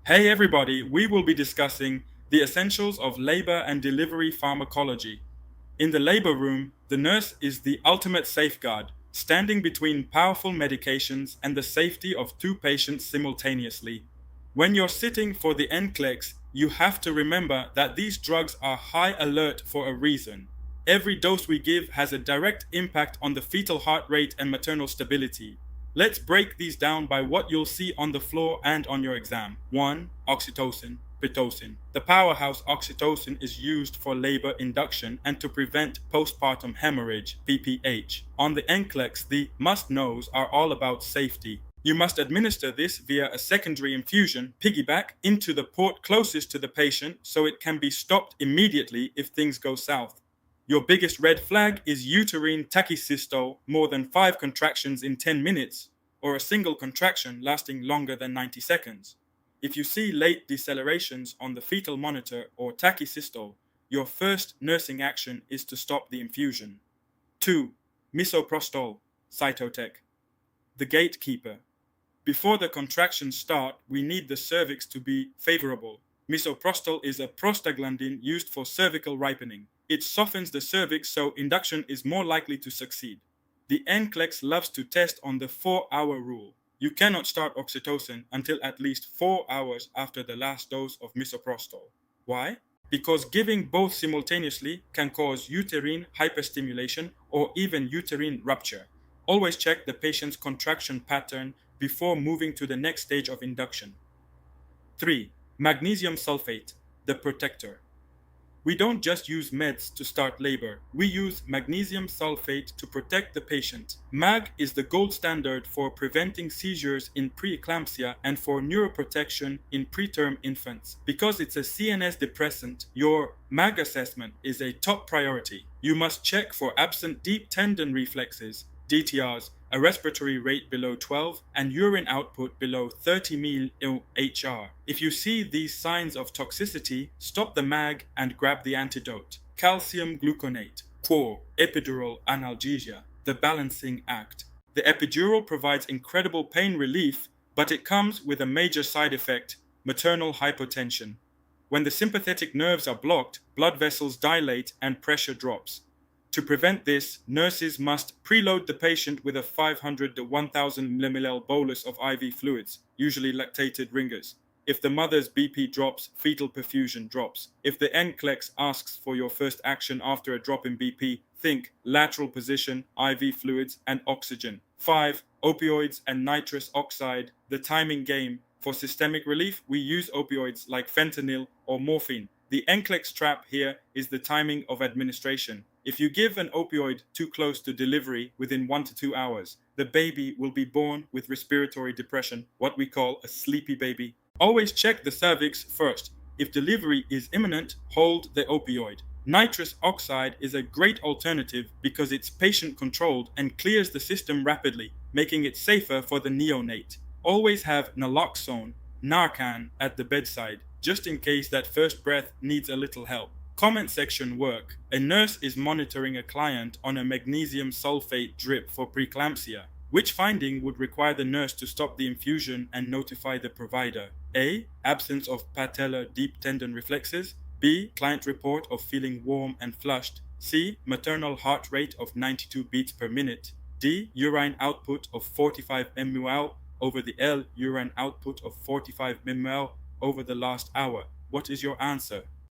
Hey everybody, we will be discussing the essentials of labor and delivery pharmacology. In the labor room, the nurse is the ultimate safeguard, standing between powerful medications and the safety of two patients simultaneously. When you're sitting for the Nclex, you have to remember that these drugs are high alert for a reason. Every dose we give has a direct impact on the fetal heart rate and maternal stability. Let's break these down by what you'll see on the floor and on your exam. 1. Oxytocin. Pitocin. The powerhouse oxytocin is used for labor induction and to prevent postpartum hemorrhage, PPH. On the Nclex, the must-knows are all about safety. You must administer this via a secondary infusion, piggyback, into the port closest to the patient so it can be stopped immediately if things go south. Your biggest red flag is uterine tachysystole, more than 5 contractions in 10 minutes, or a single contraction lasting longer than 90 seconds. If you see late decelerations on the fetal monitor or tachysystole, your first nursing action is to stop the infusion. 2. Misoprostol, cytotec. The gatekeeper. Before the contractions start, we need the cervix to be favorable. Misoprostol is a prostaglandin used for cervical ripening. It softens the cervix so induction is more likely to succeed. The Nclex loves to test on the 4-hour rule. You cannot start oxytocin until at least 4 hours after the last dose of misoprostol. Why? Because giving both simultaneously can cause uterine hyperstimulation or even uterine rupture. Always check the patient's contraction pattern before moving to the next stage of induction. 3. Magnesium sulfate, the protector. We don't just use meds to start labor. We use magnesium sulfate to protect the patient. MAG is the gold standard for preventing seizures in preeclampsia and for neuroprotection in preterm infants. Because it's a CNS depressant, your MAG assessment is a top priority. You must check for absent deep tendon reflexes, DTRs, a respiratory rate below 12, and urine output below 30 ml/hr. If you see these signs of toxicity, stop the MAG and grab the antidote. Calcium gluconate, QOR, epidural analgesia, the balancing act. The epidural provides incredible pain relief, but it comes with a major side effect, maternal hypotension. When the sympathetic nerves are blocked, blood vessels dilate and pressure drops. To prevent this, nurses must preload the patient with a 500 to 1000 ml bolus of IV fluids, usually lactated ringers. If the mother's BP drops, fetal perfusion drops. If the Nclex asks for your first action after a drop in BP, think lateral position, IV fluids, and oxygen. 5. Opioids and nitrous oxide, the timing game. For systemic relief, we use opioids like fentanyl or morphine. The Nclex trap here is the timing of administration. If you give an opioid too close to delivery within 1 to 2 hours, the baby will be born with respiratory depression, what we call a sleepy baby. Always check the cervix first. If delivery is imminent, hold the opioid. Nitrous oxide is a great alternative because it's patient-controlled and clears the system rapidly, making it safer for the neonate. Always have naloxone, Narcan at the bedside, just in case that first breath needs a little help. Comment section work. A nurse is monitoring a client on a magnesium sulfate drip for preeclampsia. Which finding would require the nurse to stop the infusion and notify the provider? A. Absence of patellar deep tendon reflexes. B. Client report of feeling warm and flushed. C. Maternal heart rate of 92 beats per minute. D. Urine output of 45 ml over the L. Urine output of 45 ml over the last hour. What is your answer?